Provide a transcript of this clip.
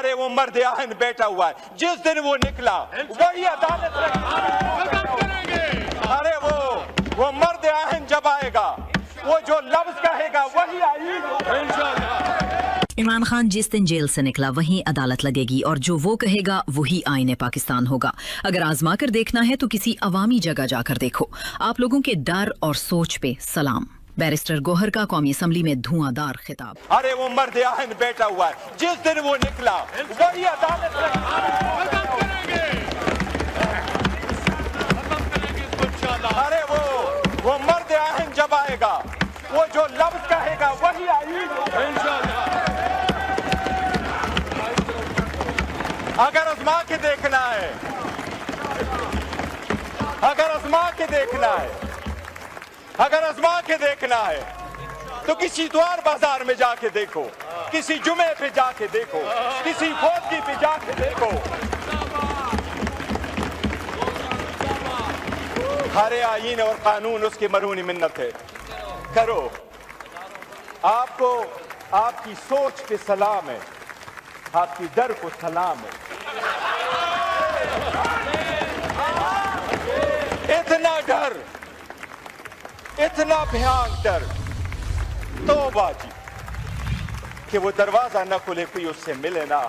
अरे वो मर्द आहन बैठा हुआ है, जिस दिन वो निकला वही अदालत अरे वो मर्द आहन जब आएगा, वो जो लफ्ज कहेगा वही आईन। इमरान खान जिस दिन जेल से निकला वहीं अदालत लगेगी और जो वो कहेगा वही आईने पाकिस्तान होगा। अगर आजमा कर देखना है तो किसी अवामी जगह जाकर देखो। आप लोगों के डर और सोच पे सलाम। बैरिस्टर गोहर का कौमी असम्बली में धुआंधार खिताब। अरे वो मर्द आहन बैठा हुआ है, जिस दिन वो निकला वही अदालत अरे वो मर्द आहन जब आएगा, वो जो लफ्ज कहेगा वही आईन। अगर आजमा के देखना है, अगर आजमा के देखना है, अगर आजमा के देखना है तो किसी द्वार बाजार में जाके देखो, किसी जुमे पे जाके देखो, किसी फौजी पे जाके देखो। हरे आईन और कानून उसकी मरूनी मिन्नत है। करो, आपको आपकी सोच पे सलाम है, आपकी डर को सलाम है। इतना डर, इतना भयानक डर, तौबा जी, कि वो दरवाजा न खुले, कोई उससे मिले ना।